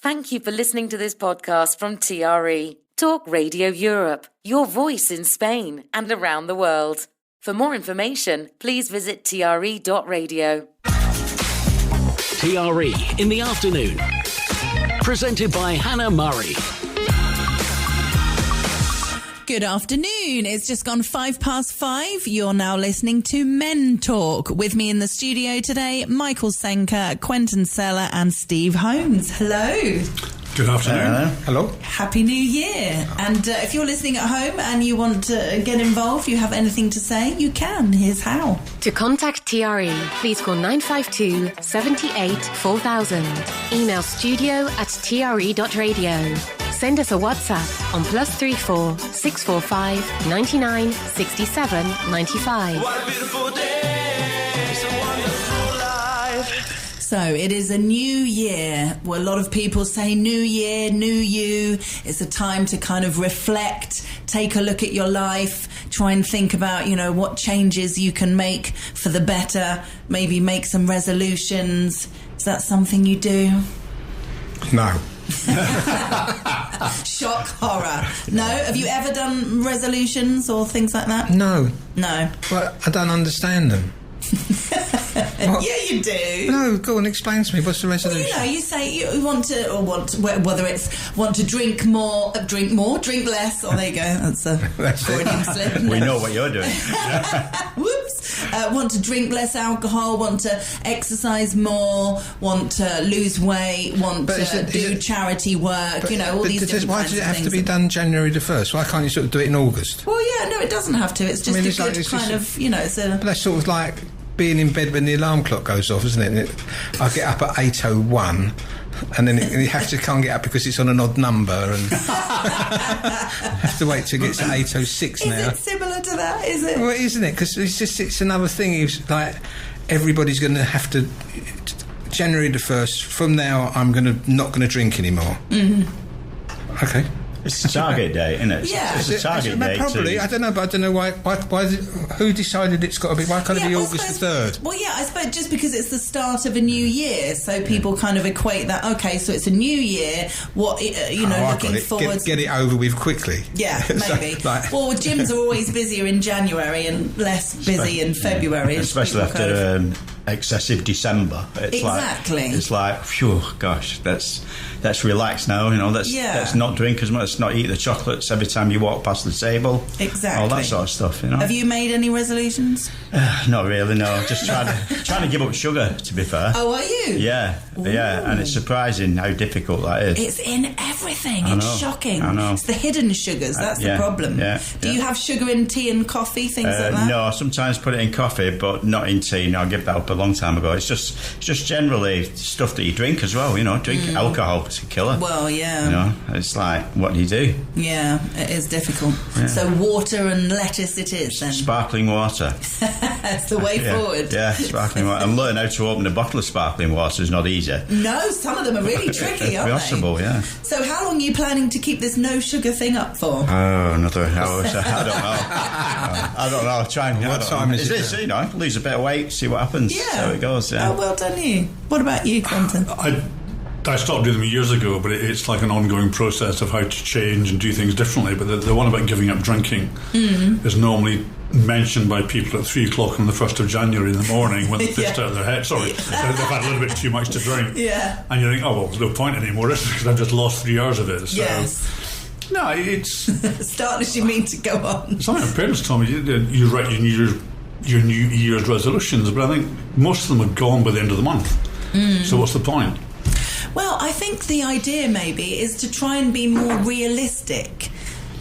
Thank you for listening to this podcast from TRE, Talk Radio Europe, your voice in Spain and around the world. For more information, please visit TRE.radio. TRE in the afternoon. Presented by Hannah Murray. Good afternoon. It's just gone 5:05. You're now listening to Men Talk. With me in the studio today, Michael Senker, Quentin Seller and Steve Holmes. Hello. Good afternoon. Hello. Happy New Year. And if you're listening at home and you want to get involved, you have anything to say, you can. Here's how. To contact TRE, please call 952 78 4000. Email studio@tre.radio. Send us a WhatsApp on +34 645 99 67 95. What a beautiful day, it's a wonderful life. So it is a new year. Well, a lot of people say new year, new you. It's a time to kind of reflect, take a look at your life, try and think about, what changes you can make for the better, maybe make some resolutions. Is that something you do? No. Shock, horror. No? Have you ever done resolutions or things like that? No. No. Well, I don't understand them. Yeah, you do. No, go on, explain to me. What's the resolution? Well, you say you want to, whether it's want to drink more, drink less. Oh, there you go. That's a Freudian slip. We know what you're doing. Whoops. Want to drink less alcohol, want to exercise more, want to lose weight, want to do charity work, all these different why kinds does it of have things. to be done January the 1st? Why can't you sort of do it in August? Well, yeah, no, it doesn't have to. It's just it's it's a... But that's sort of like being in bed when the alarm clock goes off, isn't it? I get up at 8:01 and then you can't get up because it's on an odd number and have to wait till it gets to 8:06 now. Is it similar to that, is it? Well, isn't it? Because it's another thing. It's like everybody's going to have to... January the 1st, from now I'm not going to drink anymore. Mm-hmm. Okay. It's a target date, isn't it? Yeah. It's a target date. Probably. I don't know, but I don't know why who decided it's got to be... Why can't it be August the 3rd? Well, yeah, I suppose just because it's the start of a new year, so people kind of equate that, okay, so it's a new year, looking forward... Get it over with quickly. Yeah, maybe. Well, gyms are always busier in January and less busy in February. Especially after excessive December. It's like, phew, gosh, let's relax now, let's not drink as much, let's not eat the chocolates every time you walk past the table. Exactly. All that sort of stuff, Have you made any resolutions? Not really, no. Just trying to give up sugar, to be fair. Oh, are you? Yeah. Ooh. Yeah, and it's surprising how difficult that is. It's in everything. It's shocking. I know. It's the hidden sugars, that's the problem. Yeah. Do you have sugar in tea and coffee, things like that? No, I sometimes put it in coffee, but not in tea. No, I gave that up a long time ago. It's just generally stuff that you drink as well, drink alcohol, it's a killer. Well, yeah. It's like, what do you do? Yeah, it is difficult. Yeah. So water and lettuce it is then? Sparkling water. That's the way forward. Yeah, sparkling water. And learn how to open a bottle of sparkling water is not easy. No, some of them are really tricky, aren't possible, they? Yeah. So how long are you planning to keep this no sugar thing up for? Oh, another hour. I don't know. Try and... What time is it? Lose a bit of weight, see what happens. Yeah. So it goes, yeah. Oh, well done you. What about you, Quentin? I stopped doing them years ago, but it's like an ongoing process of how to change and do things differently. But the one about giving up drinking is normally mentioned by people at 3 o'clock on the 1st of January in the morning when they're pissed out of their head. Sorry, they've had a little bit too much to drink. Yeah. And you think, oh, well, there's no point anymore, is it? Because I've just lost 3 hours of it. So. Yes. No, it's... Start as you mean to go on. Some of my parents told me you write your New Year's resolutions, but I think most of them are gone by the end of the month. So what's the point? Well, I think the idea maybe is to try and be more realistic.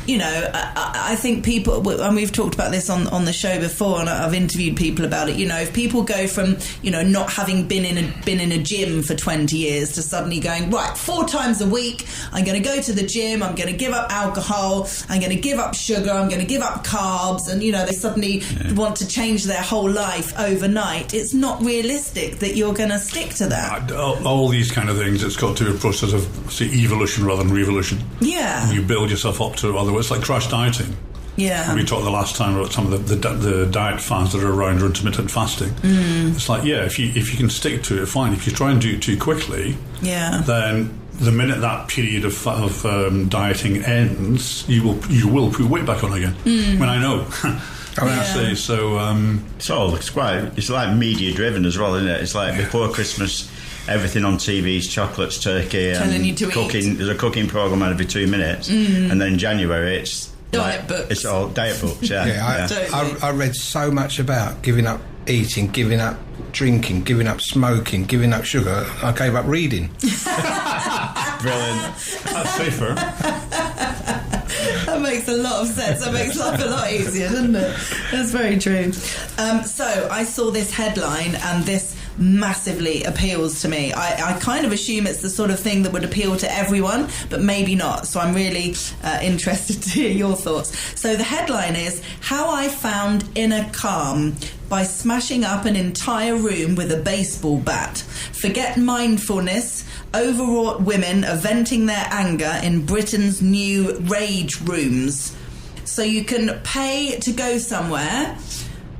I think people, and we've talked about this on the show before, and I've interviewed people about it. If people go from not having been in a gym for 20 years to suddenly going, right, 4 times a week I'm going to go to the gym, I'm going to give up alcohol, I'm going to give up sugar, I'm going to give up carbs, and they suddenly want to change their whole life overnight. It's not realistic that you're going to stick to that. All these kind of things, it's got to be a process of, say, evolution rather than revolution. Yeah. And you build yourself up to other. It's like crash dieting. Yeah. We talked the last time about some of the diet fads that are around intermittent fasting. It's like, if you can stick to it, fine. If you try and do it too quickly, then the minute that period of dieting ends, you will put weight back on again. When I know. It's like media driven as well, isn't it? It's like before Christmas, everything on TV's chocolates, turkey, and cooking. There's a cooking program every 2 minutes, and then in January it's diet books. It's all diet books. I read so much about giving up eating, giving up drinking, giving up smoking, giving up sugar. I gave up reading. Brilliant. That's safer. That makes a lot of sense. That makes life a lot easier, doesn't it? That's very true. So I saw this headline, and this massively appeals to me. I kind of assume it's the sort of thing that would appeal to everyone, but maybe not. So I'm really interested to hear your thoughts. So the headline is, How I Found Inner Calm by Smashing Up an Entire Room with a Baseball Bat. Forget mindfulness. Overwrought women are venting their anger in Britain's new rage rooms. So you can pay to go somewhere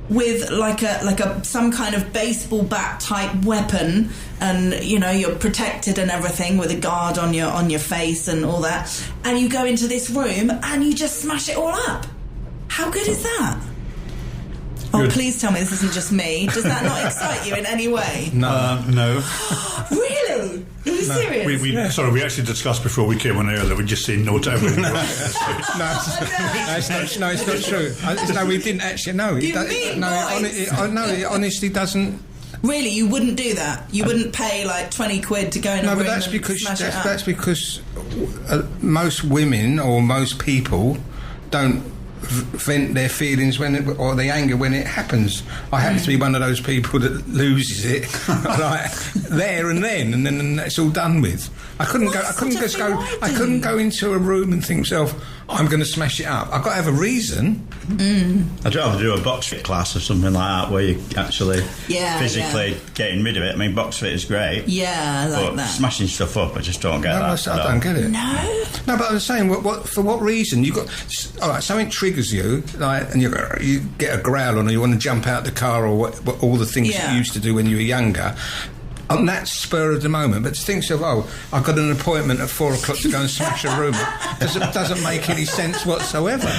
with like a some kind of baseball bat type weapon, and you're protected and everything with a guard on your face and all that, and you go into this room and you just smash it all up. How good is that? Oh, please tell me this isn't just me. Does that not excite you in any way? No. Really? Are you serious? We actually discussed before we came on air that we just say no to everything. It's not true. No, we didn't actually. No, it honestly doesn't. Really, you wouldn't do that? You wouldn't pay like 20 quid to go in a room and smash it up? That's because most women or most people don't vent their feelings or their anger when it happens. I happen to be one of those people that loses it like there and then that's all done with. I couldn't go into a room and think to myself, I'm going to smash it up. I've got to have a reason. I'd rather do a box fit class or something like that where you actually physically getting rid of it. I mean, box fit is great. Yeah, I like that. Smashing stuff up, I just don't get that. I don't get it. No, but I'm saying, for what reason? You got something triggers you, like, and you get a growl on, or you want to jump out the car, or what all the things you used to do when you were younger. On that spur of the moment, but to think of, I've got an appointment at 4 o'clock to go and smash a room, doesn't make any sense whatsoever.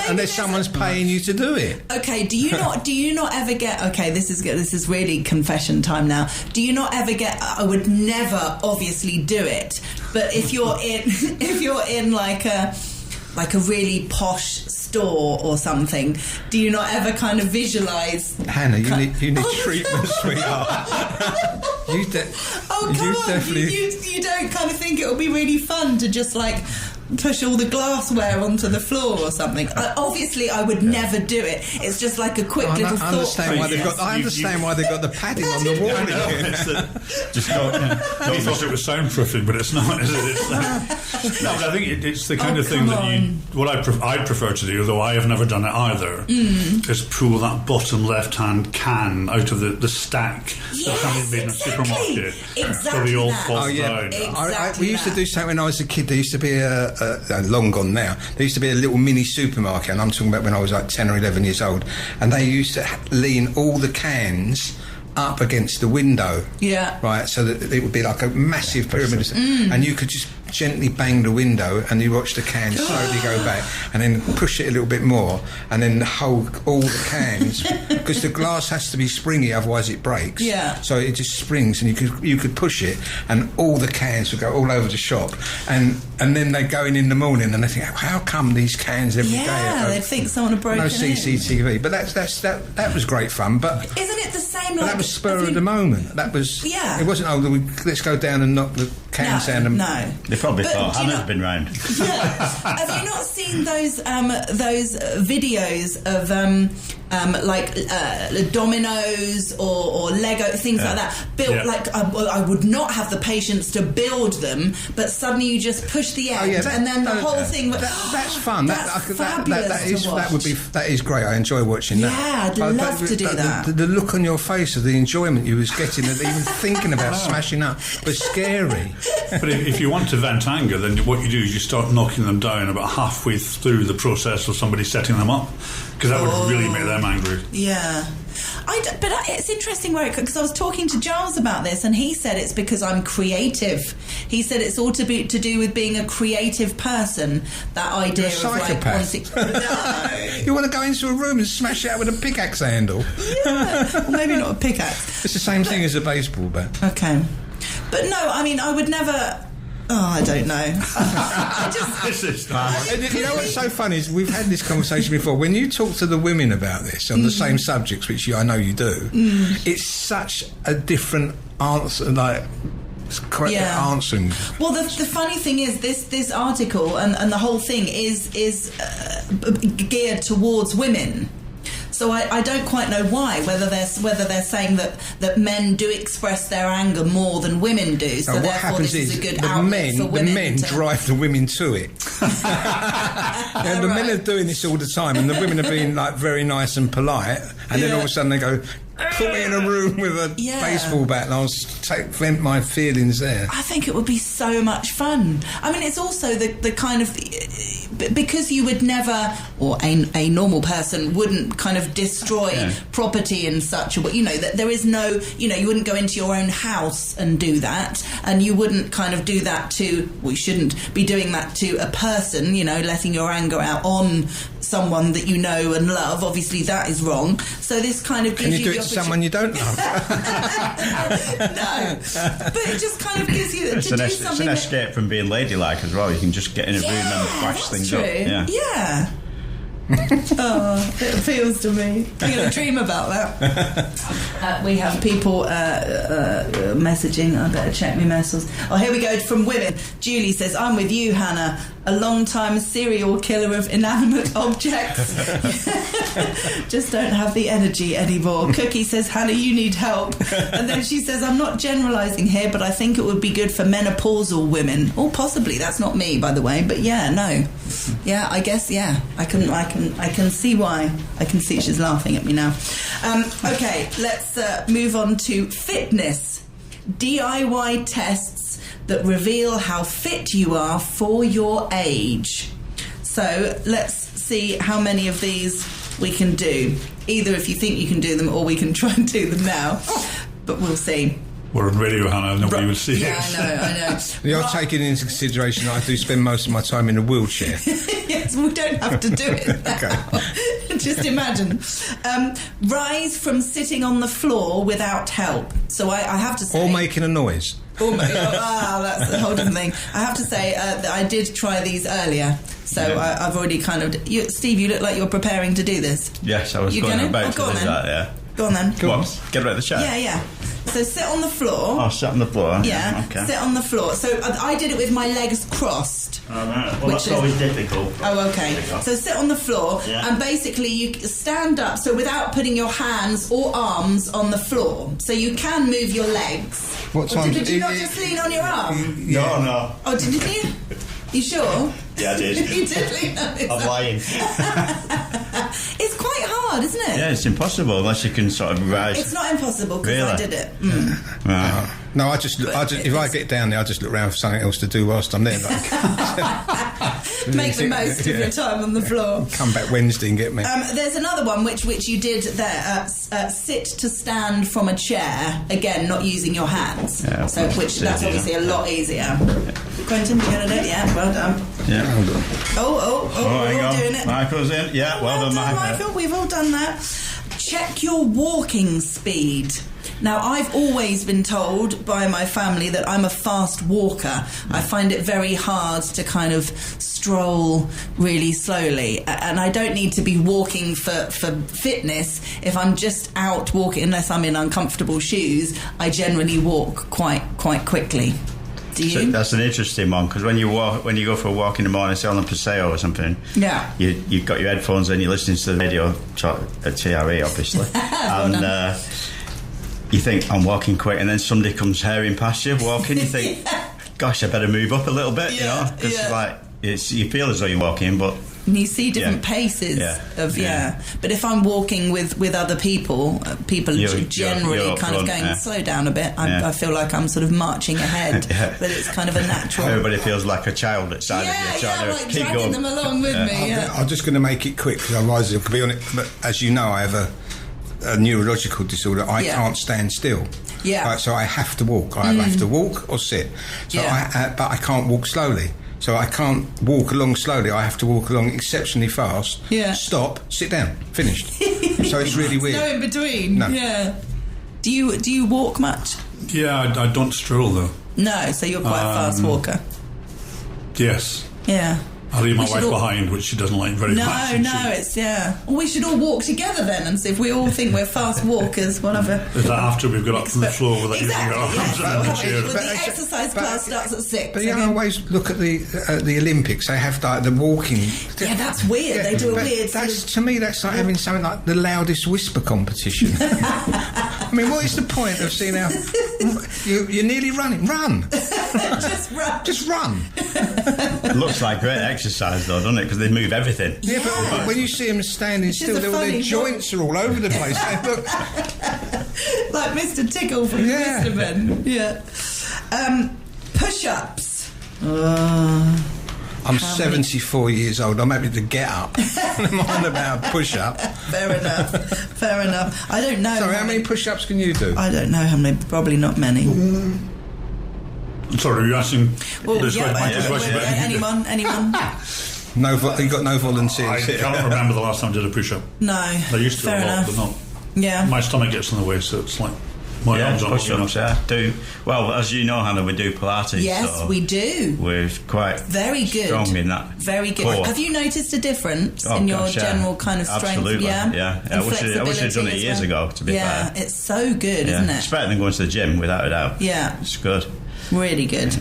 Unless someone's paying you to do it. Okay, do you not ever get? Okay, this is really confession time now. Do you not ever get? I would never, obviously, do it. But if you're in like a really posh store or something, do you not ever kind of visualise? Hannah, you need treatment, sweetheart. You don't kind of think it would be really fun to just like push all the glassware onto the floor or something? Obviously, I would never do it. It's just like a quick little thought. I understand why they've got the padding on the wall. You thought it was soundproofing, but it's not, is it? No, I think it's the kind of thing that I'd prefer to do, though I have never done it either, is pull that bottom left-hand can out of the stack that somebody's made in a supermarket. Exactly. So they all fall down. We used to do something when I was a kid. There used to be long gone now. There used to be a little mini supermarket, and I'm talking about when I was like 10 or 11 years old, and they used to lean all the cans up against the window. Yeah. Right, so that it would be like a massive pyramid, and you could just gently bang the window, and you watch the cans slowly go back, and then push it a little bit more, and then hold all the cans, because the glass has to be springy, otherwise it breaks. Yeah. So it just springs, and you could push it, and all the cans would go all over the shop, and then they go in the morning, and they think, how come these cans every day? Yeah, they think someone had broken no CCTV, but that was great fun. But isn't it the same? But that was spur of the moment. That was It wasn't let's go down and knock the cans down. And no. They probably thought Hannah's been round. Yeah. Have you not seen those videos of dominoes or Lego, things like that built? Like I would not have the patience to build them, but suddenly you just push the end and then the whole thing. That's fun. That is great. I enjoy watching that. Yeah, I'd love to do that. The look on your face of the enjoyment you was getting, and even thinking about smashing up, was scary. But if you want to vent anger, then what you do is you start knocking them down about halfway through the process of somebody setting them up, because that would really make them angry. Yeah. But it's interesting because I was talking to Giles about this, and he said it's because I'm creative. He said it's all to do with being a creative person. That idea of psychopath. No. You want to go into a room and smash it out with a pickaxe handle? Yeah, well, maybe not a pickaxe. It's the same thing as a baseball bat. Okay, but no, I mean, I would never. Oh, I don't know. You know what's so funny is we've had this conversation before. When you talk to the women about this on the same subjects, which I know you do, it's such a different answer, answering. Well, the funny thing is, this article and the whole thing is geared towards women. So I don't quite know why. Whether they're saying that men do express their anger more than women do. So what therefore, happens this is a good the outlet for women. The men drive the women to it. And the men are doing this all the time, and the women are being like very nice and polite, and then all of a sudden they go, put me in a room with a baseball bat and I'll vent my feelings there. I think it would be so much fun. I mean, it's also the kind of... Because you would never, or a normal person wouldn't kind of destroy property in such a way, you know, that there is no, you know, you wouldn't go into your own house and do that, and you wouldn't kind of do that to, well, you shouldn't be doing that to a person, you know, letting your anger out on someone that you know and love. Obviously that is wrong. So this kind of gives you do it to someone you don't love? No, but it just kind of gives you it's an escape from being ladylike as well. You can just get in a room and bash things true. up. Yeah. Oh, it appeals to me. I'm going to dream about that. We have people messaging. I better check my messages. Oh, here we go from women. Julie says, I'm with you, Hannah. A long-time serial killer of inanimate objects. Just don't have the energy anymore. Cookie says, Hannah, you need help. And then she says, I'm not generalising here, but I think it would be good for menopausal women. Or possibly. That's not me, by the way. But yeah, no. Yeah, I guess, yeah. I can see why. I can see she's laughing at me now. Okay, let's move on to fitness. DIY tests that reveal how fit you are for your age. So let's see how many of these we can do. Either if you think you can do them, or we can try and do them now. But we'll see. We're on radio, Hannah. Nobody will see it. I know. You're taking into consideration that I do spend most of my time in a wheelchair. Yes, we don't have to do it now. Okay. Just imagine. Rise from sitting on the floor without help. So I have to say... Or making a noise. That's a whole different thing. I have to say that I did try these earlier. So I've already kind of... Steve, you look like you're preparing to do this. Yes, I was going about to do that, yeah. Go on then. Go on. Get out of the chair. Yeah. So sit on the floor. Oh, sit on the floor. Yeah. Okay. Sit on the floor. So I did it with my legs crossed. Oh, no. Well, that's always difficult. Oh, okay. So sit on the floor, and basically you stand up, so without putting your hands or arms on the floor. So you can move your legs. What time? Did you not just lean on your arm? No. Oh, did you? You sure? Yeah, I did. You did lean on it. I'm lying. It's quite hard, isn't it? Yeah, it's impossible unless you can sort of rise. It's not impossible because I did it. Right. No, I just if I get down there, I just look around for something else to do whilst I'm there. Make the most of your time on the floor. Come back Wednesday and get me. There's another one which you did there. Sit to stand from a chair. Again, not using your hands. Yeah, so that's obviously a lot easier. Yeah. Quentin, you got it? Yeah, well done. Yeah. Oh, we're all doing it. Michael's in. Yeah, well done, Michael. We've all done that. Check your walking speed. Now, I've always been told by my family that I'm a fast walker. I find it very hard to kind of stroll really slowly. And I don't need to be walking for fitness. If I'm just out walking, unless I'm in uncomfortable shoes, I generally walk quite quickly. Do you? So that's an interesting one, because when you go for a walk in the morning, say on the Paseo or something, you've got your headphones and you're listening to the radio at TRE, obviously, and you think, I'm walking quick, and then somebody comes herring past you walking, you think, gosh, I better move up a little bit, you know, because you feel as though you're walking, but you see different paces of But if I'm walking with other people are generally kind of going, slow down a bit. I feel like I'm sort of marching ahead, but it's kind of a natural. Everybody feels like a child at side of you, trying to like keep dragging going. them along with me. I'm just going to make it quick because otherwise it could be on it. But as you know, I have a neurological disorder. I can't stand still. Yeah. So I have to walk. I have to walk or sit. So but I can't walk slowly. So I can't walk along slowly. I have to walk along exceptionally fast. Yeah. Stop. Sit down. Finished. So it's really weird. No in between. No. Yeah. Do you walk much? Yeah, I don't stroll though. No. So you're quite a fast walker. Yes. Yeah. I leave my wife behind, which she doesn't like very much. It's Well, we should all walk together then and see if we all think we're fast walkers, whatever. Is that after we've got up from the floor without using our arms around the chair? Well, the exercise class starts at 6. But you always look at the Olympics. They have like the walking. Yeah, that's weird. Yeah, they do a weird. To me, that's like having something like the loudest whisper competition. I mean, what is the point of seeing how you're nearly running? Run. Just run. Just run. It looks like great exercise though, doesn't it? Because they move everything. Yeah, but when you see them standing still, their joints are all over the place. They look like Mr. Tickle from Mr. Yeah. Push-ups. I'm 74 years old. I'm happy to get up. I'm on about a push-up. Fair enough. I don't know. Sorry, how many push-ups can you do? I don't know how many. Probably not many. Sorry, are you asking anyone? No, you got no volunteers. I can't remember the last time I did a push-up. No. I used to a lot, but not. Yeah. My stomach gets in the way, so it's like my arms aren't long enough. Do well, as you know, Hannah, we do Pilates. Yes, so we do. We're quite very good. Strong in that. Very good. Core. Have you noticed a difference in your general kind of strength? Absolutely. Yeah. I wish I'd done it years ago. To be fair. Yeah, it's so good, isn't it? It's better than going to the gym, without a doubt. Yeah, it's good. Really good.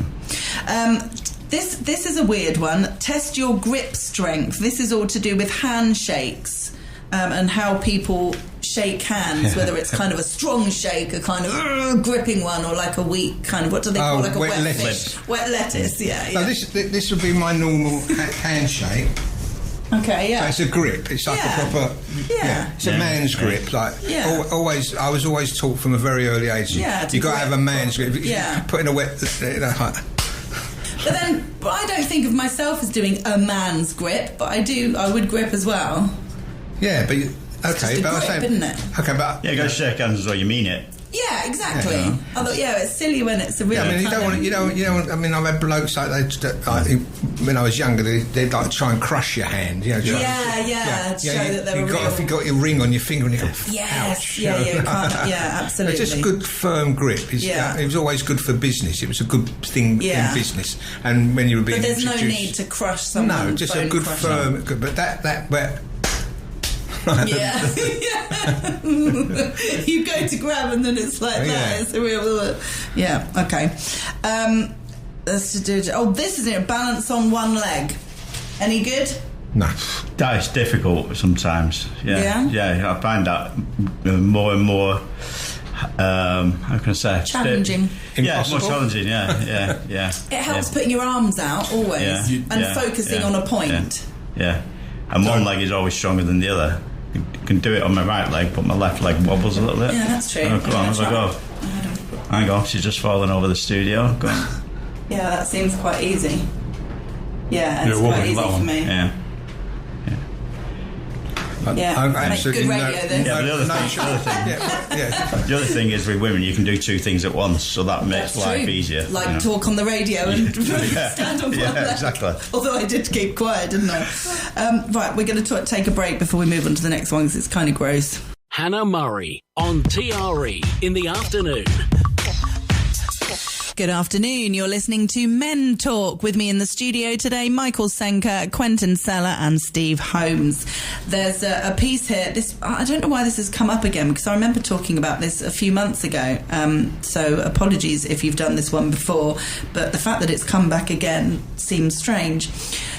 This is a weird one. Test your grip strength. This is all to do with handshakes and how people shake hands, whether it's kind of a strong shake, a kind of gripping one, or like a weak kind of, what do they call like a wet lettuce? Wet lettuce, yeah. No, this would be my normal handshake. Okay, yeah. So it's a grip. It's like a proper. Yeah. It's a man's grip. Like always, I was always taught from a very early age. Yeah. You got to have a man's grip. Yeah. Putting a wet. But I don't think of myself as doing a man's grip, but I would grip as well. Yeah, but it's just a grip, isn't it? Okay, but you got to shake hands as though you mean it. Yeah, exactly. Yeah. I thought, it's silly when it's a real. I mean, you don't want. I mean, I've had blokes like when I was younger, they'd like try and crush your hand. You know, to show that they were real. You got your ring on your finger and you go, yes, absolutely. It's just good, firm grip. It was always good for business. It was a good thing in business. And when you were being introduced, no need to crush someone. No, just a good, firm. Good, but that. Yeah. You go to grab and then it's like that. It's a real. Yeah. Okay. Let's do. This is it. Balance on one leg. Any good? No. That is difficult sometimes. Yeah. I find that more and more. How can I say? Challenging. More challenging. Yeah. It helps putting your arms out always and focusing on a point. Yeah. And one leg is always stronger than the other. I can do it on my right leg, but my left leg wobbles a little bit. Yeah, that's true. Oh, go on, have a go. Hang on, she's just fallen over the studio. Go on. Yeah, that seems quite easy. Yeah, it's quite easy for me. Yeah. Absolutely good radio then. The other thing is with women, you can do two things at once, so that makes life easier. Like talk on the radio and stand on one leg. Exactly. Although I did keep quiet, didn't I? Right, we're going to take a break before we move on to the next one because it's kind of gross. Hannah Murray on TRE in the afternoon. Good afternoon. You're listening to Men Talk. With me in the studio today, Michael Senker, Quentin Seller and Steve Holmes. There's a piece here. I don't know why this has come up again because I remember talking about this a few months ago. So apologies if you've done this one before, but the fact that it's come back again seems strange.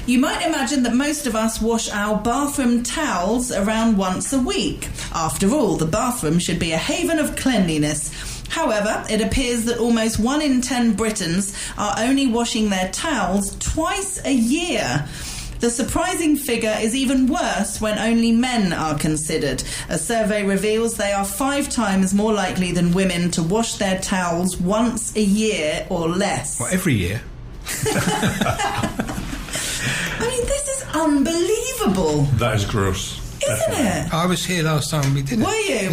You might imagine that most of us wash our bathroom towels around once a week. After all, the bathroom should be a haven of cleanliness. However, it appears that almost 1 in 10 Britons are only washing their towels twice a year. The surprising figure is even worse when only men are considered. A survey reveals they are 5 times more likely than women to wash their towels once a year or less. Well, every year? I mean, this is unbelievable. That is gross. isn't it? I was here last time we did it. Were you?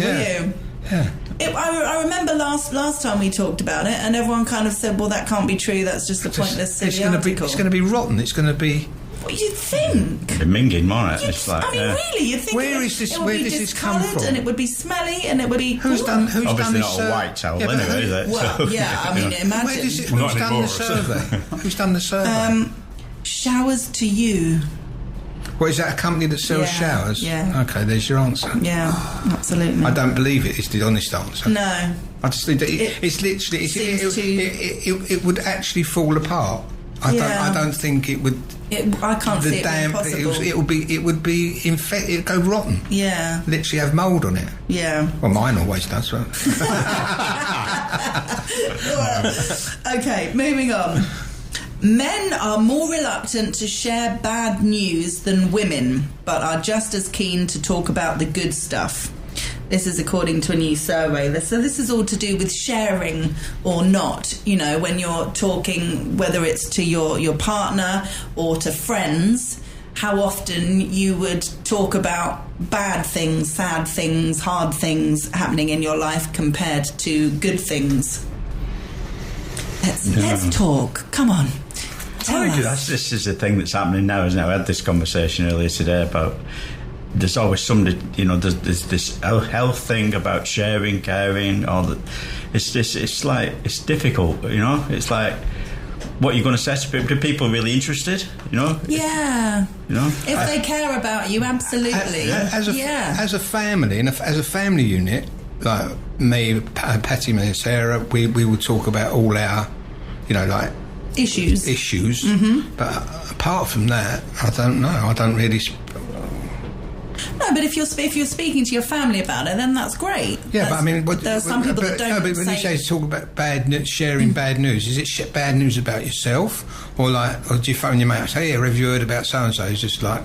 Yeah. I remember last time we talked about it, and everyone kind of said, "Well, that can't be true. That's just a pointless silly article." It's going to be rotten. It's going to be. What you'd think? The minging, right? It's like, really, you'd think where is this? Where does this come from? And it would be smelly, and it would be. Who's done the obviously not a white towel, anyway. Is it? Well, So, yeah. I mean, imagine. Who's done the survey? Who's done the survey? Showers to You. What, is that a company that sells showers? Yeah. Okay, there's your answer. Yeah, absolutely. I don't believe it is the honest answer. No. I just think that it's literally it would actually fall apart. I don't think it would. I can't see it being possible. It would be infected. It'd go rotten. Yeah. Literally have mould on it. Yeah. Well, mine always does. Well. Okay, moving on. Men are more reluctant to share bad news than women, but are just as keen to talk about the good stuff. This is according to a new survey. So this is all to do with sharing or not. You know, when you're talking, whether it's to your partner or to friends, how often you would talk about bad things, sad things, hard things happening in your life compared to good things. Let's talk. Come on. This is the thing that's happening now, isn't it? I had this conversation earlier today about there's always somebody, you know, there's this health thing about sharing, caring, all that. It's like, it's difficult, you know? It's like, what you're going to say to people? Are people really interested, you know? Yeah. You know? If they care about you, absolutely. As a family, and as a family unit, like me, Patty, me, Sarah, we will talk about all our, you know, like, issues. Mm-hmm. But apart from that, I don't know. I don't really. No, but if you're speaking to your family about it, then that's great. Yeah, but I mean, there are some people that don't. No, but when you say talk about sharing bad news, is it bad news about yourself, or do you phone your mate and say, "Yeah, have you heard about so and so?" It's just like.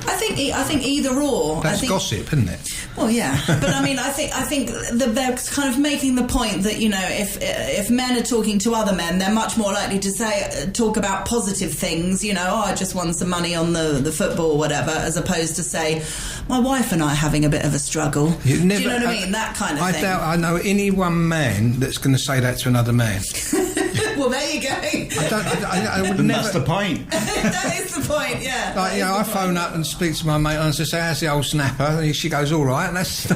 I think either or. That's gossip, isn't it? Well, yeah, but I mean, I think that they're kind of making the point that, you know, if men are talking to other men, they're much more likely to talk about positive things. You know, I just won some money on the football, or whatever, as opposed to say, my wife and I are having a bit of a struggle. Do you know what I mean? That kind of thing. I doubt I know any one man that's going to say that to another man. Well, there you go. I would never. That's the point. That is the point. Yeah. Like, you know, I phone up and speak to my mate and I just say, "How's the old snapper?" And she goes, "All right." And that's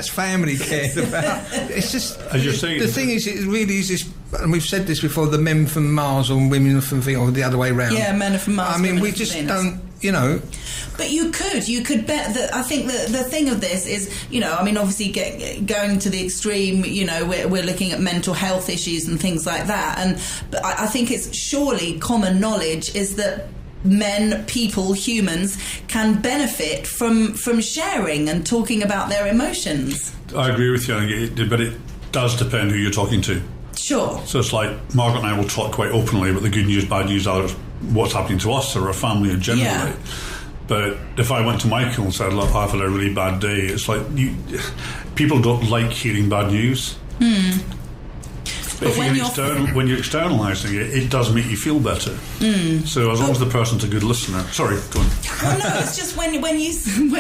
family cared about. It's just as you're saying. The thing is, it really is this, and we've said this before: the men from Mars or women from Venus, or the other way round. Yeah, men are from Mars. I mean, we just don't. You know. But you could bet that. I think the thing of this is, you know, I mean, obviously going to the extreme, you know, we're looking at mental health issues and things like that, but I think it's surely common knowledge is that men, people, humans can benefit from sharing and talking about their emotions. I agree with you, but it does depend who you're talking to. Sure. So it's like Margaret and I will talk quite openly about the good news, bad news, out of what's happening to us or our family generally. Yeah. But if I went to Michael and said, "Look, I've had a really bad day," it's like people don't like hearing bad news. But when you're externalising it, it does make you feel better. So as long as the person's a good listener. Sorry, go on. Well, no, it's just when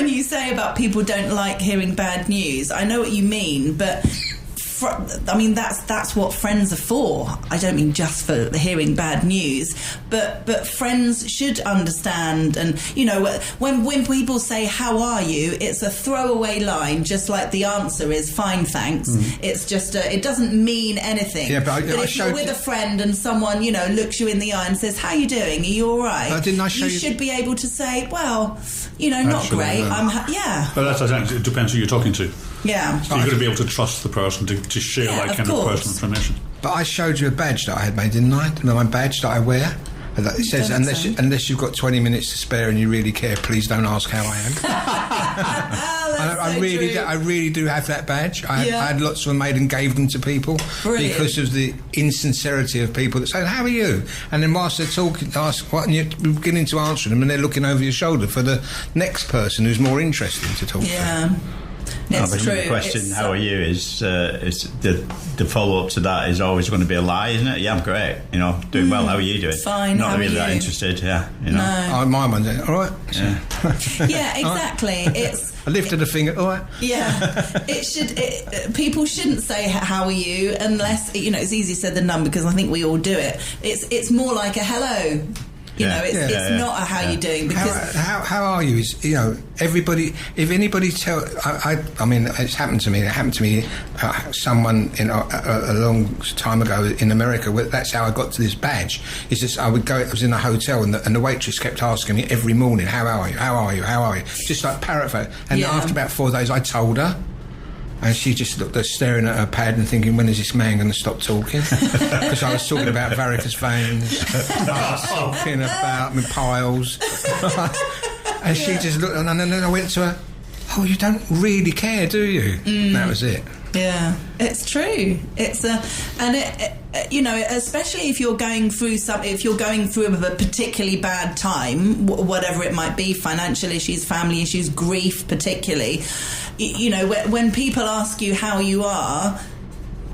you say about people don't like hearing bad news, I know what you mean, but. I mean, that's what friends are for. I don't mean just for hearing bad news, but friends should understand. And, you know, when people say, "How are you?" it's a throwaway line, just like the answer is "Fine, thanks." It's just it doesn't mean anything. Yeah, but if you're with a friend and someone, you know, looks you in the eye and says, "How you doing? Are you all right?" You should be able to say, "Well, you know, not great." Yeah. But that's it depends who you're talking to. Yeah. So you've got to be able to trust the person to share that kind of personal information. But I showed you a badge that I had made, didn't I? My badge that I wear. It says, unless you've got 20 minutes to spare and you really care, please don't ask how I am. I really do have that badge. I had lots of them made and gave them to people. Brilliant. Because of the insincerity of people that say, "How are you?" And then whilst they're talking, ask what, and you're beginning to answer them, and they're looking over your shoulder for the next person who's more interesting to talk to. Yeah. It's true. The question, how are you, is the follow-up to that is always going to be a lie, isn't it? Yeah, I'm great. Doing well. How are you doing? Fine. Not how really are that you? Interested. Yeah. No. My one's all right. Yeah, exactly. It's. I lifted a finger. All right. Yeah, people shouldn't say how are you unless it's easier said than done, because I think we all do it. It's more like a hello. It's not a how you doing, because how are you is everybody. If anybody I mean, it's happened to me. It happened to me. Someone a long time ago in America. That's how I got to this badge. It's just I was in a hotel and the waitress kept asking me every morning, how are you? How are you? How are you? Just like parrot. And after about 4 days, I told her. And she just looked there staring at her pad and thinking, when is this man going to stop talking? Because I was talking about varicose veins, I was talking about my piles. And she just looked, and then I went to her, oh, you don't really care, do you? That was it. Yeah, it's true. It's especially if you're going through a particularly bad time, whatever it might be, financial issues, family issues, grief, particularly. When people ask you how you are,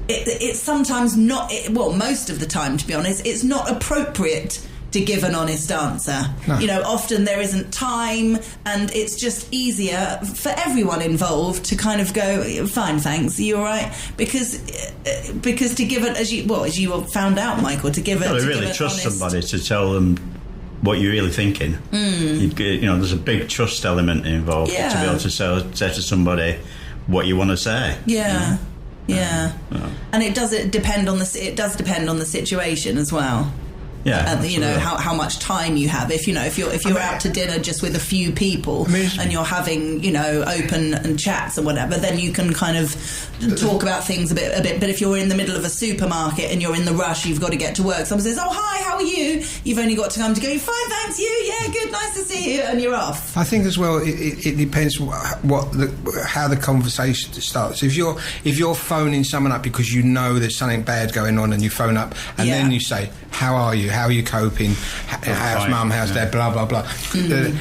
it's sometimes not. Most of the time, to be honest, it's not appropriate to give an honest answer. No. Often there isn't time, and it's just easier for everyone involved to kind of go, fine, thanks, are you all right? Because to give it, as you found out, Michael, to give it... Well, to really trust somebody to tell them what you're really thinking. There's a big trust element involved to be able to say to somebody what you want to say. Yeah. And it does depend on the situation as well. Yeah, how much time you have. If you're out to dinner just with a few people and you're having open and chats or whatever, then you can kind of talk about things a bit. But if you're in the middle of a supermarket and you're in the rush, you've got to get to work. Someone says, "Oh, hi, how are you?" You've only got time to go, "Fine, thanks, you. Yeah, good, nice to see you," and you're off. I think as well, it depends how the conversation starts. If you're phoning someone up because you know there's something bad going on, and you phone up and then you say, "How are you? How are you coping? How's mum? How's dad? Blah blah blah."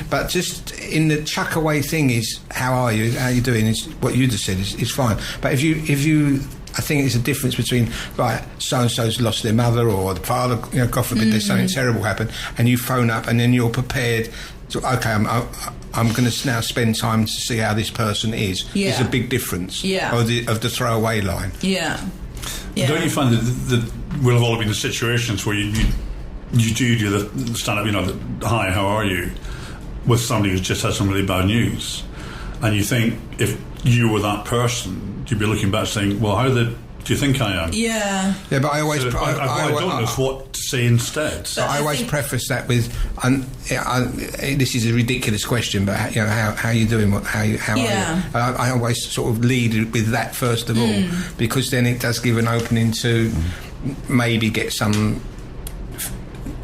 But just in the chuck away thing is, "How are you? How are you doing?" Is what you just said is fine. But if you, I think it's a difference between, right, so and so's lost their mother or the father. God forbid, there's something terrible happen, and you phone up and then you're prepared to, okay, I'm going to now spend time to see how this person is. Yeah. There's a big difference. Yeah. Of the throwaway line. Yeah. Don't you find that we'll have all been in situations where you do the stand-up, the hi, how are you, with somebody who's just had some really bad news, and you think if you were that person, you'd be looking back saying, well, how do you think I am? Yeah, but I always... I don't know what to say instead. So I always preface that with, this is a ridiculous question, but how are you doing? How are you? I always sort of lead with that first of all, because then it does give an opening to maybe get some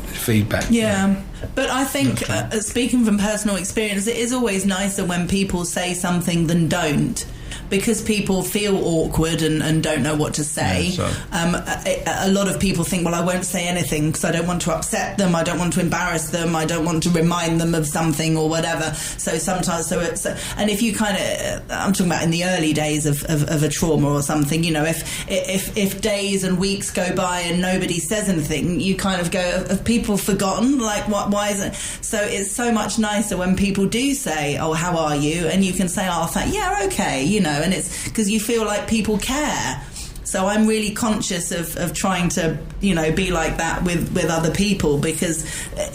feedback. Yeah. But I think, speaking from personal experience, it is always nicer when people say something than don't, because people feel awkward and don't know what to say. A lot of people think, well, I won't say anything because I don't want to upset them, I don't want to embarrass them, I don't want to remind them of something or whatever. So sometimes, and if you kind of, I'm talking about in the early days of a trauma or something, if days and weeks go by and nobody says anything, you kind of go, have people forgotten? Like, why is it? So it's so much nicer when people do say, oh, how are you? And you can say, oh, yeah, okay, and it's because you feel like people care. So I'm really conscious of trying to, be like that with other people, because,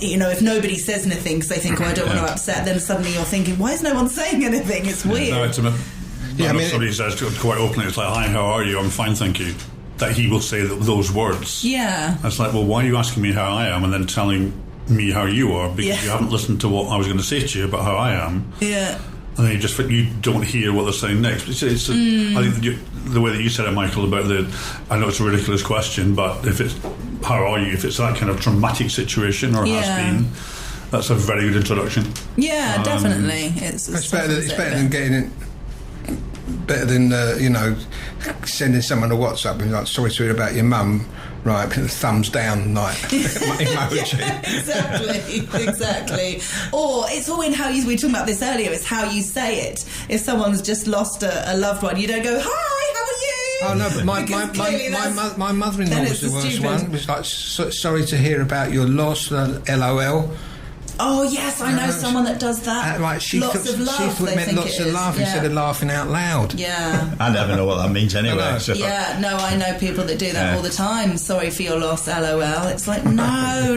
if nobody says anything because they think, oh, I don't want to upset, then suddenly you're thinking, why is no one saying anything? It's weird. No, somebody says quite openly, it's like, hi, how are you? I'm fine, thank you. That he will say those words. Yeah. It's like, well, why are you asking me how I am and then telling me how you are? Because you haven't listened to what I was going to say to you about how I am. Yeah. And then you don't hear what they're saying next. I think the way that you said it, Michael, about I know it's a ridiculous question, but if it's how are you, if it's that kind of traumatic situation or has been, that's a very good introduction. Yeah, definitely. It's better than getting it. Better than sending someone a WhatsApp and like, sorry to hear about your mum. Right, thumbs down, like emoji. Yeah, exactly. Or it's all in how we were talking about this earlier. It's how you say it. If someone's just lost a loved one, you don't go, "Hi, how are you?" Oh no, but my mother-in-law was the worst one. It was like, sorry to hear about your loss. LOL. Oh yes, I know someone that does that. Right, she thought it meant lots of laughing instead of laughing out loud. Yeah. I never know what that means anyway. So. Yeah, no, I know people that do that all the time. Sorry for your loss, LOL. It's like, no.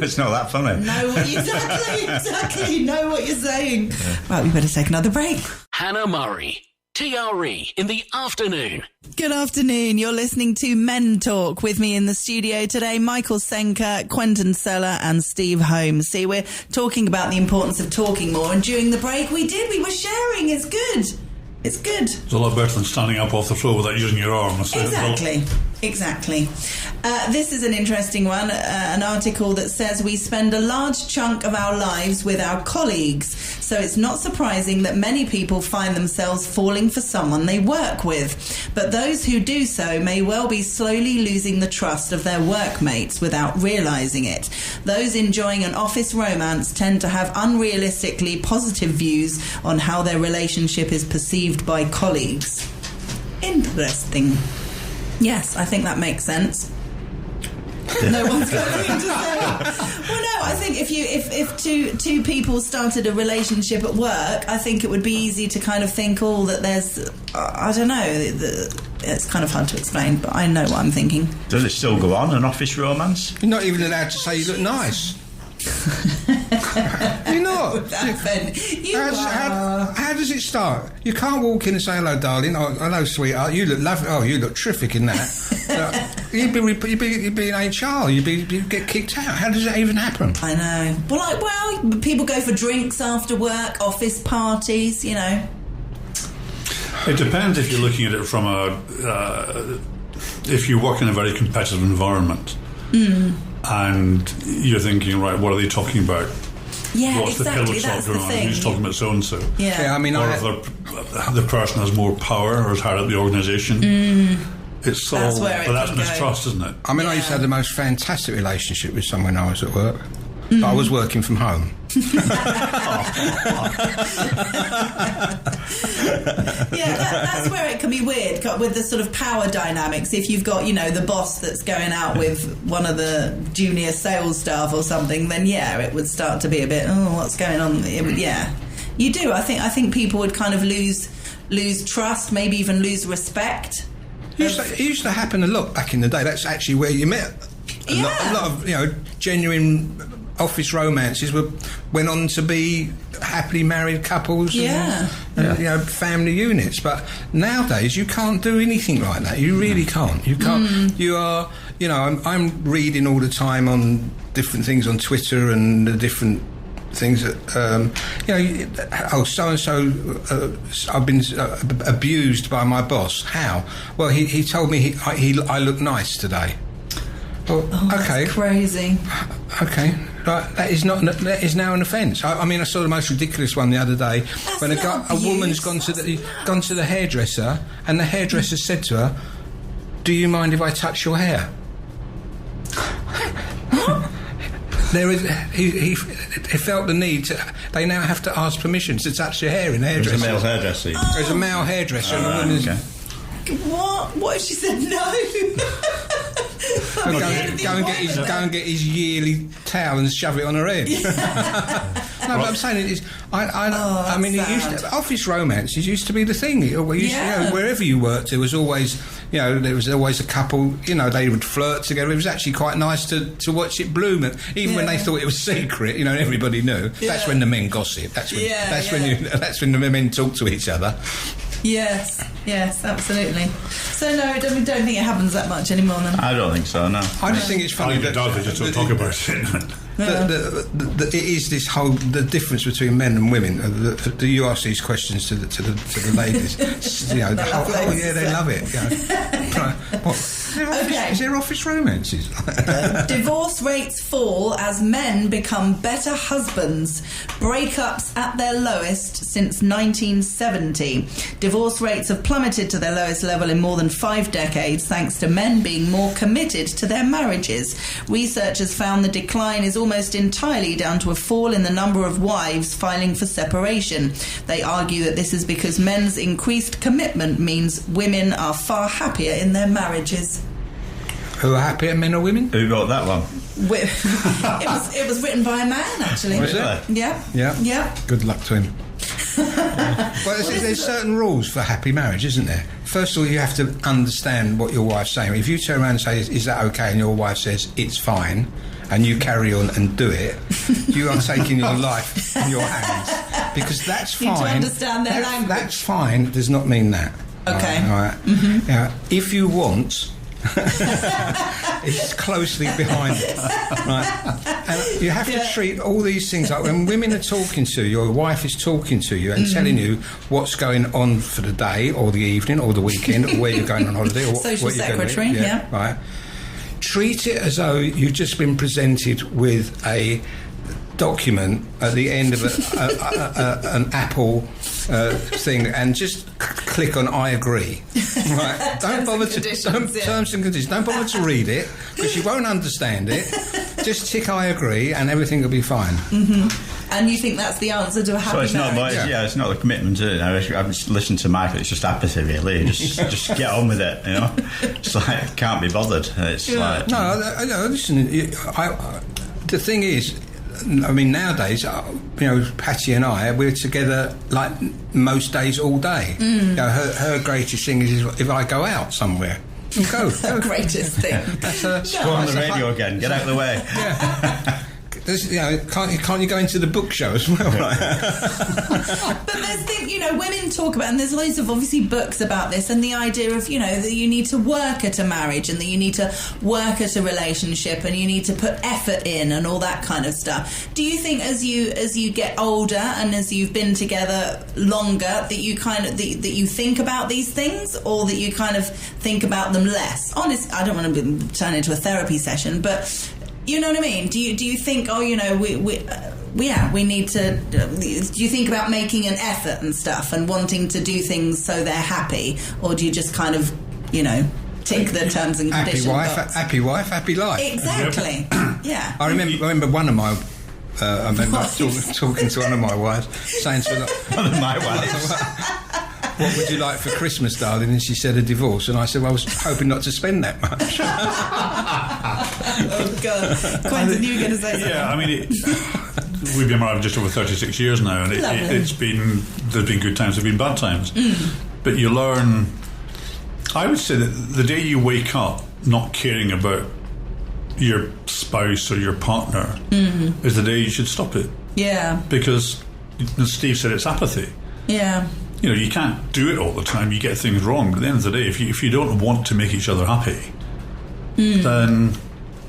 It's not that funny. No, exactly. Know what you're saying. Yeah. Right, we better take another break. Hannah Murray, TRE in the afternoon. Good afternoon. You're listening to Men Talk. With me in the studio today, Michael Senker, Quentin Seller and Steve Holmes. See, we're talking about the importance of talking more, and during the break we were sharing. It's good. It's a lot better than standing up off the floor without using your arm. Exactly. This is an interesting one, an article that says we spend a large chunk of our lives with our colleagues, so it's not surprising that many people find themselves falling for someone they work with. But those who do so may well be slowly losing the trust of their workmates without realising it. Those enjoying an office romance tend to have unrealistically positive views on how their relationship is perceived by colleagues. Interesting. Yes, I think that makes sense. No one's got anything to say. Well, no, I think if two people started a relationship at work, I think it would be easy to kind of think, that there's, I don't know, it's kind of hard to explain, but I know what I'm thinking. Does it still go on, an office romance? You're not even allowed to say you look nice. You're not. How does it start? You can't walk in and say, "Hello, darling. Oh, hello, sweetheart. You look lovely. Oh, you look terrific in that." You'd be in HR. You'd get kicked out. How does that even happen? I know. Well, people go for drinks after work, office parties. You know. It depends if you're looking at it from if you work in a very competitive environment. And you're thinking, right, what are they talking about? Yeah, what's exactly. the pillow talk That's going the on? thing. Who's talking about so-and-so? Yeah, I mean, or if the person has more power or is higher up the organisation. It's all... That's where it that's can mistrust, go. isn't it? I mean, I used to have the most fantastic relationship with someone when I was at work. But I was working from home. That's where it can be weird with the sort of power dynamics. If you've got, the boss that's going out with one of the junior sales staff or something, then it would start to be a bit, what's going on? You do. I think people would kind of lose trust, maybe even lose respect. It used to happen a lot back in the day. That's actually where you met a lot of genuine office romances went on to be happily married couples and family units. But nowadays you can't do anything like that. You really can't. You can't. You are, I'm reading all the time on different things on Twitter and the different things that so-and-so I've been abused by my boss. How? Well, he told me I look nice today. Well, okay. That's crazy. Okay, right. That is now an offence. I mean, I saw the most ridiculous one the other day when a woman's gone to the hairdresser, and the hairdresser said to her, "Do you mind if I touch your hair?" There is. He felt the need to. They now have to ask permission to touch your hair in the hairdresser. There's a male hairdresser. There's a male hairdresser, and a woman's. Okay. What if she said no? Go and get his yearly towel and shove it on her head. No, but I'm saying it is. I mean, office romances used to be the thing. Wherever you worked, there was always, there was always a couple. They would flirt together. It was actually quite nice to watch it bloom. And even when they thought it was secret, everybody knew. Yeah. That's when the men gossip. That's when the men talk to each other. Yes, absolutely. So no, I don't think it happens that much anymore then. I don't think so, no. I just think it's funny that they just don't talk about it. It is this whole the difference between men and women. You ask these questions to the ladies. They love it. Is there office romances? Divorce rates fall as men become better husbands. Breakups at their lowest since 1970. Divorce rates have plummeted to their lowest level in more than 5 decades, thanks to men being more committed to their marriages. Researchers found the decline is almost entirely down to a fall in the number of wives filing for separation. They argue that this is because men's increased commitment means women are far happier in their marriages. Who are happier, men or women? Who wrote that one? It was written by a man, actually. Was it? Yeah. Good luck to him. Well, there's certain rules for happy marriage, isn't there? First of all, you have to understand what your wife's saying. If you turn around and say, is that okay, and your wife says, it's fine, and you carry on and do it, you are taking your life in your hands. Because that's fine. You need to understand their language. That's fine does not mean that. Okay. Right. Mm-hmm. Now, if you want... it's closely behind it, right? And you have to treat all these things like when women are talking to you, or your wife is talking to you and telling you what's going on for the day or the evening or the weekend or where you're going on holiday or social what you're secretary, doing. yeah. Right. Treat it as though you've just been presented with a document at the end of an Apple thing, and just click on I agree. Right? Don't bother to terms and conditions. Don't bother to read it because you won't understand it. Just tick I agree, and everything will be fine. Mm-hmm. And you think that's the answer to a happy marriage? It's not the commitment to it. I've just listened to Michael. It's just apathy, really. Just get on with it. You know, it's like can't be bothered. It's like no. Listen, the thing is. I mean, nowadays, Patty and I, we're together like most days, all day. You know, her greatest thing is if I go out somewhere. Go. Greatest thing. Go on the radio again. Get out of the way. Yeah. Can't you go into the book show as well? Right? But there's things, women talk about, and there's loads of obviously books about this, and the idea of, that you need to work at a marriage, and that you need to work at a relationship, and you need to put effort in, and all that kind of stuff. Do you think as you get older and as you've been together longer, that you that you think about these things, or that you kind of think about them less? Honest, I don't want to turn into a therapy session, but. You know what I mean? Do you think, we need to... do you think about making an effort and stuff and wanting to do things so they're happy? Or do you just kind of, tick the terms and conditions? Happy wife, happy life. Exactly. Yeah. I remember one of my... I remember talking to one of my wives, saying to her... One of my wives... What would you like for Christmas, darling? And she said a divorce. And I said, well, I was hoping not to spend that much. Oh, God. Quentin, you were going to say something? Yeah, I mean, we've been married just over 36 years now, and there's been good times, there's been bad times. But you learn... I would say that the day you wake up not caring about your spouse or your partner is the day you should stop it. Yeah. Because, as Steve said, it's apathy. Yeah. You can't do it all the time. You get things wrong. But at the end of the day, if you don't want to make each other happy, then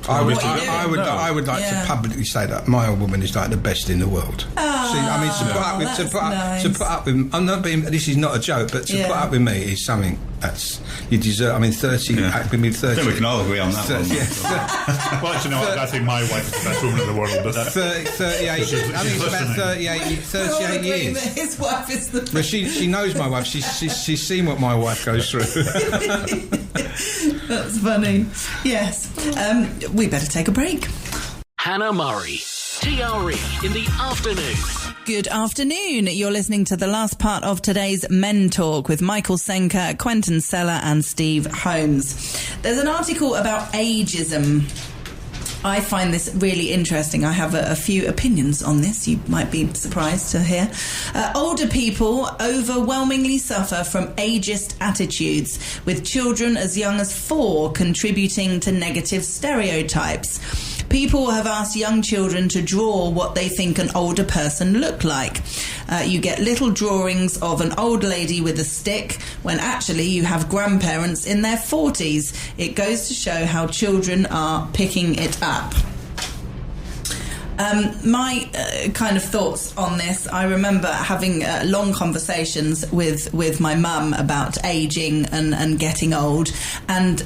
I would like to publicly say that my old woman is like the best in the world. Oh, see, I mean, to put up with. I'm not being. This is not a joke, but to put up with me is something that's you deserve. I mean, 30. Yeah. With me 30. I think we can all agree on that one. Yeah. Well, actually, no, I think my wife is the best woman in the world. But 38. I think it's about 38 years. His wife is the. But she knows my wife. She's seen what my wife goes through. That's funny. Yes. We better take a break. Hannah Murray, TRE in the afternoon. Good afternoon. You're listening to the last part of today's Men Talk with Michael Senker, Quentin Seller and Steve Holmes. There's an article about ageism. I find this really interesting. I have a few opinions on this. You might be surprised to hear. Older people overwhelmingly suffer from ageist attitudes, with children as young as 4 contributing to negative stereotypes. People have asked young children to draw what they think an older person looked like. You get little drawings of an old lady with a stick when actually you have grandparents in their 40s. It goes to show how children are picking it up. My kind of thoughts on this, I remember having long conversations with my mum about ageing and getting old, and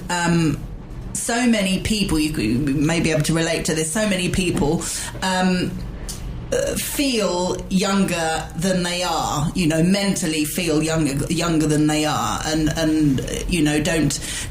so many people, you may be able to relate to this, so many people feel younger than they are, mentally feel younger than they are, and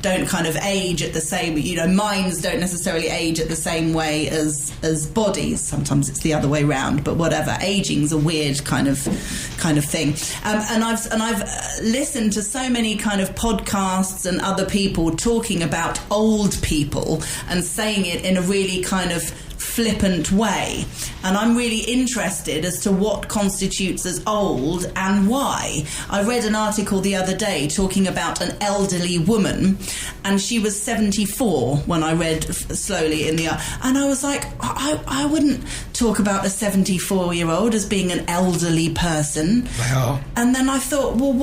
don't kind of age at the same, minds don't necessarily age at the same way as bodies. Sometimes it's the other way round, but whatever. Aging's a weird kind of thing. And I've listened to so many kind of podcasts and other people talking about old people and saying it in a really kind of flippant way, and I'm really interested as to what constitutes as old and why. I read an article the other day talking about an elderly woman, and she was 74 when I read slowly in the, and I was like, I wouldn't talk about a 74-year-old as being an elderly person. Well, and then I thought, well,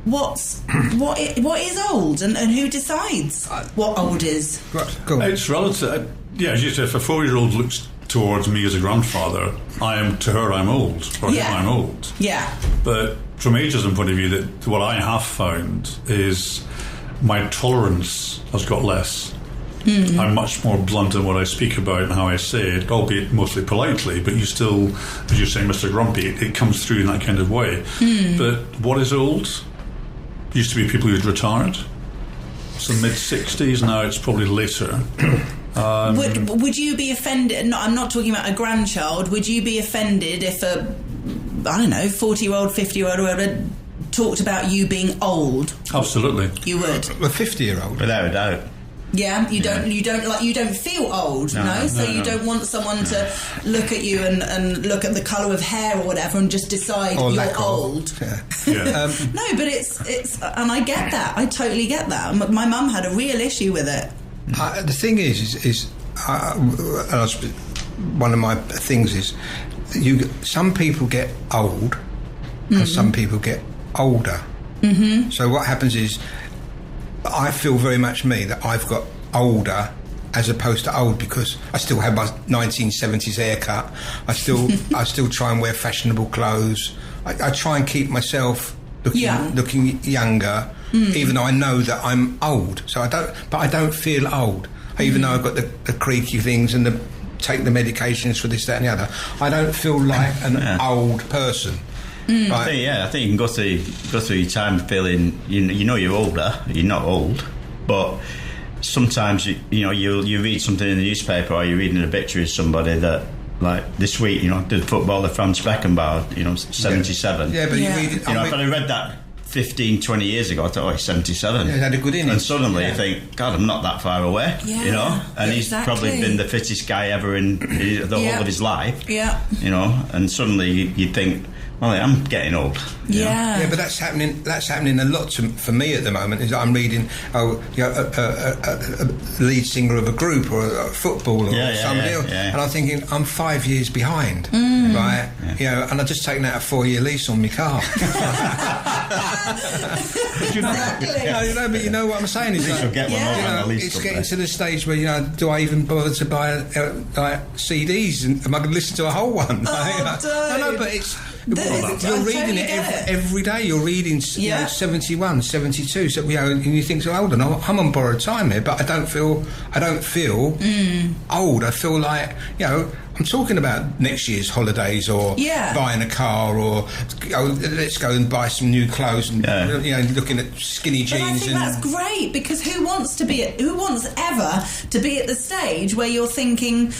what is old, and who decides what old is? Go on. It's relative. Yeah, as you say, if a 4-year-old looks towards me as a grandfather, to her I'm old, or him I'm old. Yeah. But from ageism point of view, that what I have found is my tolerance has got less. Mm-hmm. I'm much more blunt in what I speak about and how I say it, albeit mostly politely, but you still, as you say, Mr. Grumpy, it comes through in that kind of way. Mm. But what is old? Used to be people who'd retired. So mid-60s, now it's probably later. Would you be offended? No, I'm not talking about a grandchild. Would you be offended if a 40-year-old, 50-year-old, whoever talked about you being old? Absolutely, you would. A 50-year-old, without a doubt. Yeah, you don't feel old, you don't want someone to look at you and look at the colour of hair or whatever and just decide or you're old. Yeah. No, but it's and I get that. I totally get that. My mum had a real issue with it. The thing is one of my things is some people get old, mm-hmm. and some people get older. Mm-hmm. So what happens is, I feel very much that I've got older as opposed to old, because I still have my 1970s haircut. I still try and wear fashionable clothes. I try and keep myself looking younger, even though I know that I'm old. So I don't feel old, even though I've got the creaky things and take the medications for this, that, and the other. I don't feel like an old person. Right. I think you can go through your time feeling you're older. You're not old, but sometimes you read something in the newspaper, or you're reading an obituary of somebody that, like this week, the footballer Franz Beckenbauer, 77. Yeah, but you read it. If I read that 15, 20 years ago, I thought, he's 77. Yeah, he had a good innings. And suddenly you think, God, I'm not that far away, And he's probably been the fittest guy ever in the whole of his life. Yeah. And suddenly you think, well, I'm getting old. Yeah. Yeah, but that's happening a lot for me at the moment. Is I'm reading a lead singer of a group or a footballer or somebody else, and I'm thinking I'm 5 years behind, right? Yeah. And I've just taken out a 4-year lease on my car. Exactly. But you know what I'm saying is it's getting to the stage where do I even bother to buy CDs? And am I going to listen to a whole one? No, but it's. You're reading it every day. You're reading 71, 72. So and you think, so hold on, I'm on borrowed time here, but I don't feel old. I feel like I'm talking about next year's holidays, or buying a car, or let's go and buy some new clothes, and looking at skinny jeans. But I think that's great, because who wants ever to be at the stage where you're thinking,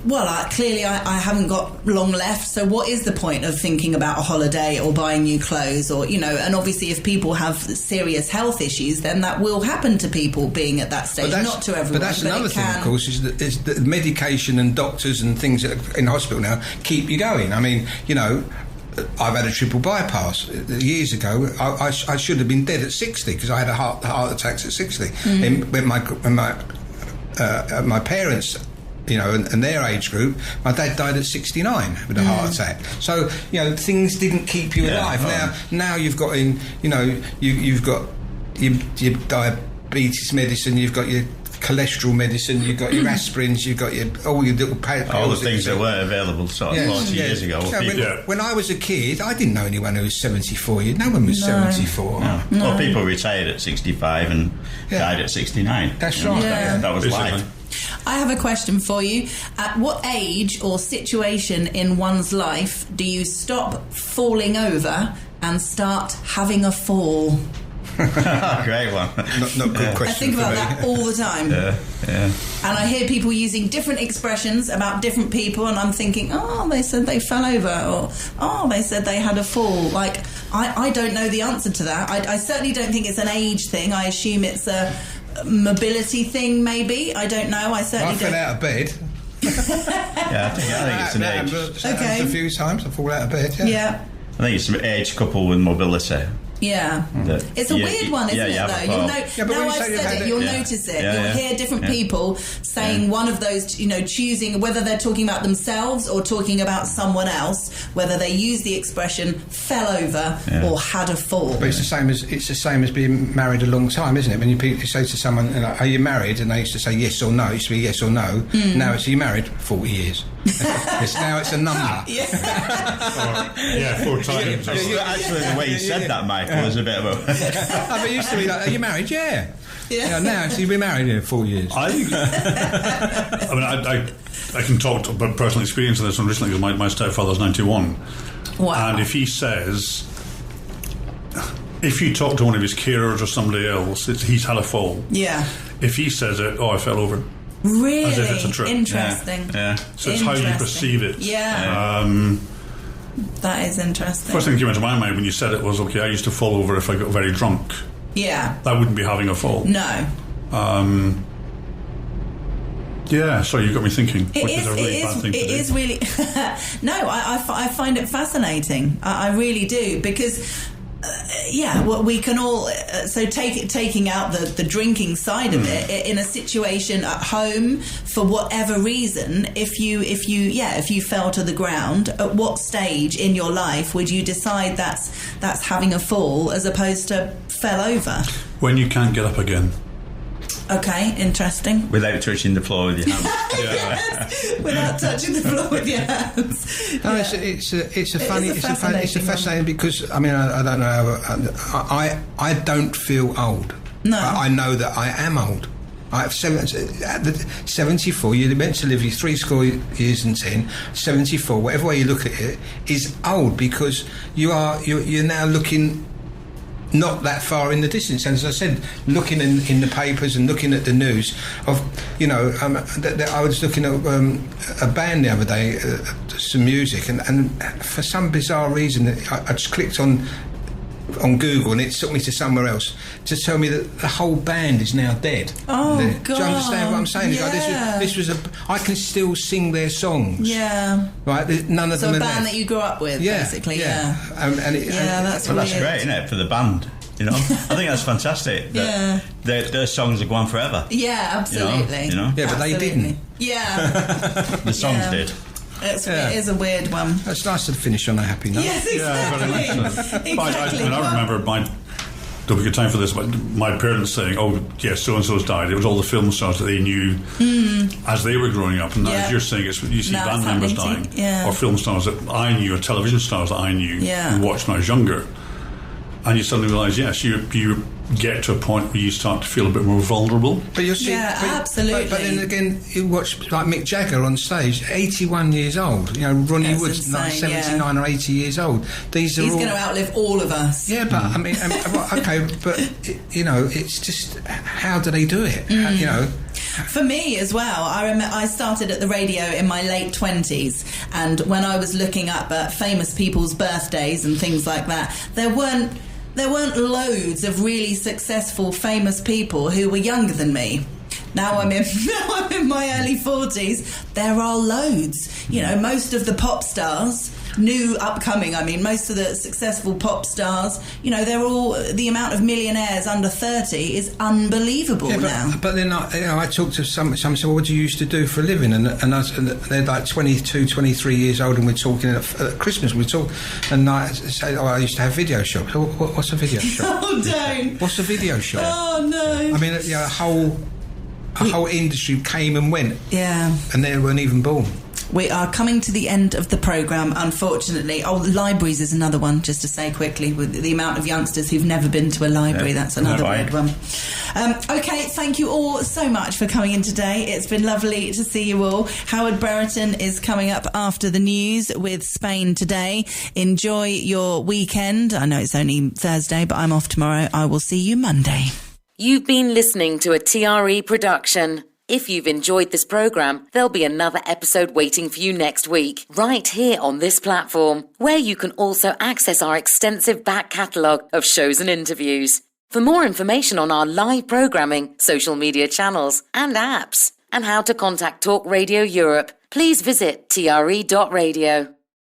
well, clearly I haven't got long left, so what is the point of thinking about a holiday or buying new clothes, or and obviously if people have serious health issues, then that will happen to people being at that stage, not to everyone. But that's another thing, of course, is that medication and doctors and things in hospital now keep you going. I mean, I've had a triple bypass years ago. I should have been dead at 60, because I had a heart attacks at 60. When my parents, and their age group, my dad died at 69 with a heart attack. So, things didn't keep you alive. Now you've got you've got your diabetes medicine, you've got your cholesterol medicine, you've got your aspirins, you've got all your little pills. All the things that weren't available sort of 40 years ago. When I was a kid, I didn't know anyone who was 74. No one was 74. No. Well, people retired at 65 and died at 69. That's right. That was life. I have a question for you. At what age or situation in one's life do you stop falling over and start having a fall? Great one. Not good question. I think about that all the time. Yeah. And I hear people using different expressions about different people, and I'm thinking, oh, they said they fell over, or oh, they said they had a fall. Like, I don't know the answer to that. I certainly don't think it's an age thing. I assume it's a mobility thing, maybe. I don't know. I certainly fell out of bed. I think it's an age. Okay. A few times I fall out of bed. Yeah. I think it's an age coupled with mobility. Yeah. It's a weird one, isn't it, though? Now I've said it, you'll notice it. You'll hear different people saying one of those, choosing whether they're talking about themselves or talking about someone else, whether they use the expression fell over or had a fall. But it's the same as being married a long time, isn't it? When you say to someone, are you married? And they used to say yes or no. It used to be yes or no. Now it's, are you married? 40 years. Now it's a number. 4 times. Actually, the way you said that, Michael, was a bit of a... But it used to be like, are you married? Yeah. Now you've been married in 4 years. I can talk about personal experience of this one recently because my stepfather's 91. Wow. And if he says, if you talk to one of his carers or somebody else, he's had a fall. Yeah. If he says it, I fell over. Really? As if it's a trip. Interesting. Yeah. So it's how you perceive it. Yeah. That is interesting. First thing that came into my mind when you said it was, okay, I used to fall over if I got very drunk. Yeah. That wouldn't be having a fall. No. Sorry, you got me thinking. Which is a really bad thing to do. It is really... No, I find it fascinating. I really do, because... we can all taking out the drinking side of it in a situation at home for whatever reason. If you fell to the ground, at what stage in your life would you decide that's having a fall as opposed to fell over? When you can't get up again. Okay, interesting. Without touching the floor with your hands. Yes, without touching the floor with your hands. No, it's fascinating because I don't know. I don't feel old. No, I know that I am old. I have 74. You're meant to live your 70 years and 10. 74, whatever way you look at it, is old because you're now looking not that far in the distance. And as I said, looking in the papers and looking at the news of, I was looking at a band the other day, some music, and for some bizarre reason, I just clicked on Google and it took me to somewhere else to tell me that the whole band is now dead. Oh, God. Do you understand what I'm saying? Yeah. This was I can still sing their songs. Yeah. Right? None of them are left. So a band that you grew up with, basically. Yeah. That's great, isn't it, for the band? I think that's fantastic. Their songs are gone forever. Yeah, absolutely. Yeah, but they didn't. Yeah. The songs did. It is a weird one. It's nice to finish on a happy note. Yes, exactly. I remember there'll be a good time for this, but my parents saying, oh, yes, so-and-so's died. It was all the film stars that they knew as they were growing up. And as you're saying, you see band members dying, or film stars that I knew, or television stars that I knew and watched when I was younger. And you suddenly realise, yes, you get to a point where you start to feel a bit more vulnerable. But you'll see, absolutely. But then again, you watch like Mick Jagger on stage, 81 years old. Ronnie Wood's 79 or 80 years old. He's going to outlive all of us. Yeah, but I mean, okay, but it's just how do they do it? For me as well, I remember I started at the radio in my late 20s, and when I was looking up at famous people's birthdays and things like that, there weren't loads of really successful famous people who were younger than me. Now I'm in my early 40s. There are loads. Most of the pop stars, new upcoming, most of the successful pop stars, they're all, the amount of millionaires under 30 is unbelievable now. But then I talked to some said, well, what do you used to do for a living? And they're like 22, 23 years old, and we're talking at Christmas, and I say, I used to have video shops. What's a video shop? Oh, don't. What's a video shop? Oh, no. A whole a whole industry came and went. Yeah. And they weren't even born. We are coming to the end of the programme, unfortunately. Oh, libraries is another one, just to say quickly, with the amount of youngsters who've never been to a library. That's another weird one. OK, thank you all so much for coming in today. It's been lovely to see you all. Howard Brereton is coming up after the news with Spain Today. Enjoy your weekend. I know it's only Thursday, but I'm off tomorrow. I will see you Monday. You've been listening to a TRE production. If you've enjoyed this programme, there'll be another episode waiting for you next week, right here on this platform, where you can also access our extensive back catalogue of shows and interviews. For more information on our live programming, social media channels and apps, and how to contact Talk Radio Europe, please visit tre.radio.